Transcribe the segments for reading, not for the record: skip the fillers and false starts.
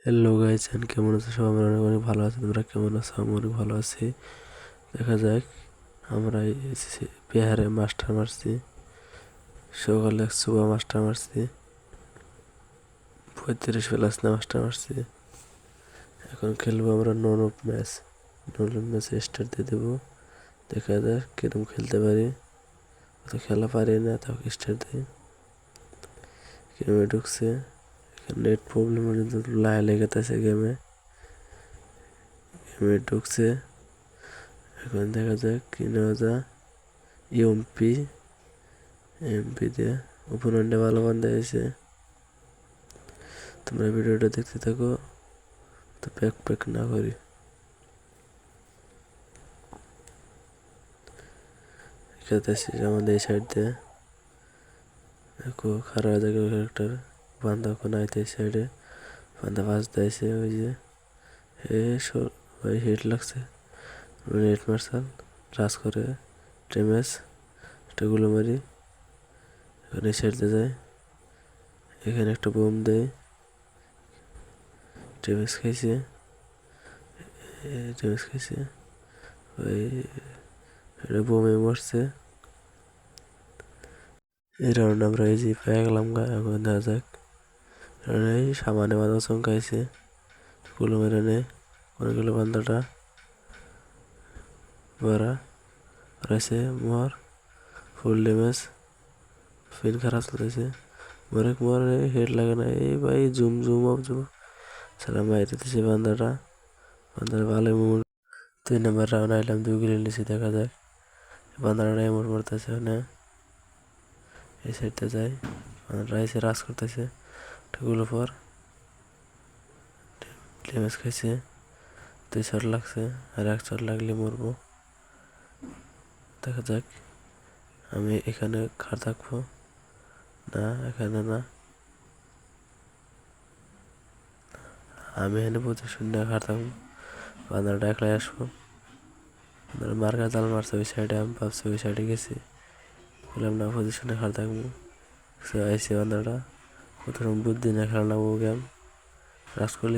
Hello guys, কেমন আছো সবাই? আমরা অনেক অনেক ভালো আছি। তোমরা কেমন আছো? আমি অনেক ভালো আছি। দেখা যাক, আমরা বিহারে মাস্টার মারছি, সকালে সুবা মাস্টার মারছি, 35 প্লাস না মাস্টার মারছি। এখন খেলবো আমরা none of match. None of ম্যাচে স্টার্ট দিয়ে দেবো। দেখা যাক কিরকম খেলতে পারি। অত খেলা পারি না, তাও স্টার্ট দিই। গেমে ঢুকছে, নেট প্রবলেমের জন্য লেগেতেছে গেমে ঢুকছে। এখন দেখা যাক কি নেওয়া যায়। এমপি দিয়ে ওপোনেন্টে ভালো বান্ধা হয়েছে। তোমরা ভিডিওটা দেখতে থাকো, তো প্যাক না করি। খেলতেছি আমাদের এই সাইড দিয়ে, দেখো খারাপ জায়গায় ক্যারেক্টার বান্ধা ওখানে আইতে এই সাইডে বান্ধা বাজ দিয়েছে। ওই যে ভাই হেড লাগছে। নেট মার্শাল রাজ করে টেমেস একটা গুলো মারি। এখানে এই সাইড দিয়ে যায়, এখানে একটা বোম দেয়। টেমেস খাইছে, ওই এটা বোমে মরছে। এই রাউন্ড আমরা এই যে পেয়ে গেলাম গা। এখন দেখা যাক, এই সামানে মাথা চমকাইছে, গুলো মেরে নেয় অনেকগুলো বান্দাটা মারা রয়েছে। মর ফুল ড্যামেজ, ফিন খারাপ চলতেছে। মরে হেড লাগে না। এই ভাই জুম সালাম বাইরে দিছে বান্দাটা ভালো মুভ। 2 নম্বর রাউন্ড আইলাম, 2 কিলো নিচে। দেখা যাক বান্দাটা এমন মরতেছে না। এই সাইডটা যায়, বান্দাটা এসে রাজ করতেছে। গুলো পর ড্যামেজ খাইছে, 2 শট লাগছে, আর 1 শট লাগলে মরবো। দেখা যাক, আমি এখানে খার থাকবো না, এখানে না, আমি এখানে পজিশন নিয়ে খার থাকবো। বান্দাটা একলাই আসবো। মার্কা জাল মারছে ওই সাইডে, আমি ভাবছি ওই সাইডে গেছি, বললাম না পজিশনে খার থাকবো। আইসি বান্দাটা কত বুদ্ধি না খেলা ও গেম রাজ করলে।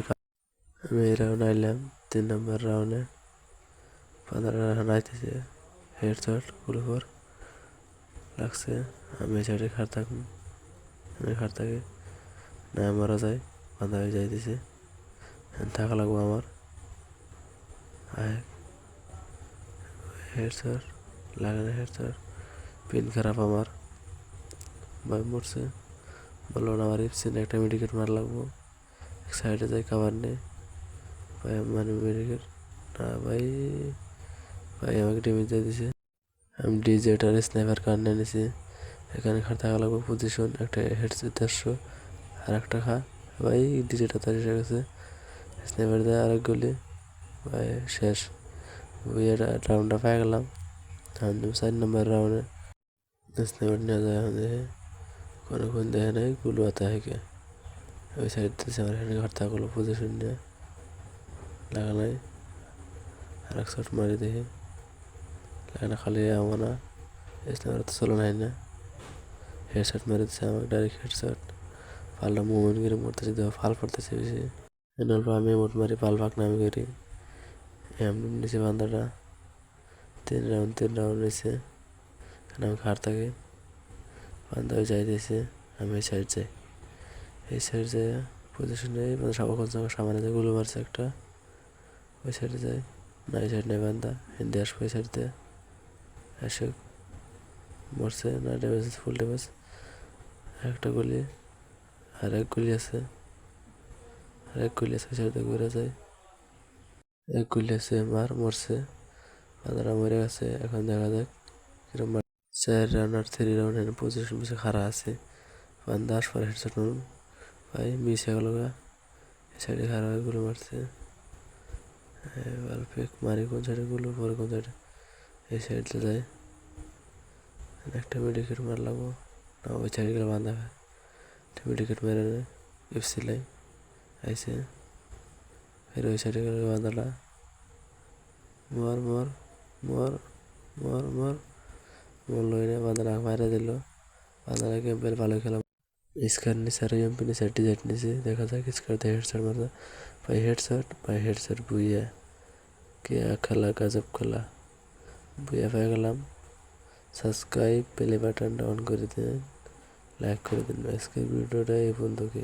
আমি এই রাউন্ড আইলাম 3 নম্বর রাউন্ডে। বান্দাটা এখন আইতেছে, হেডশট গুলো পর লাগছে। আমি এই সাইডে খার থাকবো, আমি খার থাকি না, মারা যায়। বান্ধা হয়ে যাইতেছে, থাকা লাগবো আমার। হেডশট লাগে না, হেডশট পিন খারাপ আমার। ভাই মরছে, বললো না আমার ইপসিন একটা মেডিকেট মার লাগবো। এক সাইডে যাই কাবার নেই ভাই, মানে মেডিকেট না ভাই। আমাকে ডেমেজ দিয়ে দিছে। আমি ডিজেটার স্নাইপার কার নিয়ে নিছি। এখানে খার থাকা লাগবো। পজিশন একটা হেডসেট 150, আর একটা খা ভাই। ডিজেটা তার এসে গেছে, স্নাইপার দেয় আরেক গুলি ভাই, শেষ। ওই রাউন্ডটা পেয়ে গেলাম। 4 নম্বর রাউন্ডে স্নাইপার নিয়ে যায় আমাদের, কোন দেখে নাই গুলো আতা হেঁকে ওই সাইড থেকে আমার এখানে ঘর থাকলো। পজিশন নিয়ে লাগা নাই, আর 1 শট মারি দেখি লাগে না, খালি আমার না স্নাইপার তো চলো নাই না। হেডশট মেরে দিচ্ছে আমাকে, ডাইরেক্ট হেডশট। পাল্টা মুভমেন্ট করে মরতেছে, দেওয়া ফাল পড়তেছে বেশি। এনার পর আমি মোট মারি, পাল ফাঁক নামি করি। এমন নিচে বান্দাটা 3 রাউন্ড নিচে। এখানে আমি খার থাকি, বান্ধা হয়ে যাইতেছে। আমি এই সাইড যাই, এই সাইড যাই পজিশনে সবক্ষণ সামনে যায় গুলো মারছে একটা। ওই সাইডে যাই না, এই সাইড নেই বান্ধা, হিন্দি আসবো এই সাইড দিয়ে। এসে মরছে না, ড্যামেজ ফুল ড্যামেজ। একটা গুলি, আর এক গুলি আছে, ওই সাইডে ঘুরে যায়। এক গুলি আছে, মরছে। বান্দারা মরে গেছে। এখন দেখা যাক কিরম 4 রাউন্ড আর 3 রাউন্ড পজিশন পিছিয়ে খাড়া আছে। বান্দা আসবার হেডশট মারুন ভাই, মিস হয়ে গেল গা। এই সাইডে খারাপ গুলো মারছে। এবার পেক মারি কোন সাইডে গুলো, পরে কোন সাইডে এই সাইডে যায়। একটা মেডিকেট মার লাগবো না, ওই সাইডে গেলে বান্ধা খায়। একটা মেডিকেট মেরে নেয়, এফসি লাই আইসে। ফের ওই সাইডে গেলে বান্ধাটা মর মর মর মরলো না। বান্ধাটা মারা দিল। বান্ধাটা গেম ভালো খেলাম। স্কার নিচে আর এমপি নিচে আর ডিজাইন নিচে দেখা যাক স্কার দিয়ে হেডশট মারা বাই হেডশট বুইয়া কে খেলা গজব খেলা বুইয়া পেয়ে গেলাম। সাবস্ক্রাইব বেল বাটনটা অন করে দিন, লাইক করে দিন। আজকের ভিডিওটা এই পর্যন্ত কি,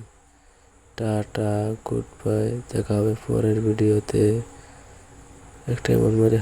টাটা গুড বাই, দেখা হবে পরের ভিডিওতে। একটা এমন মারি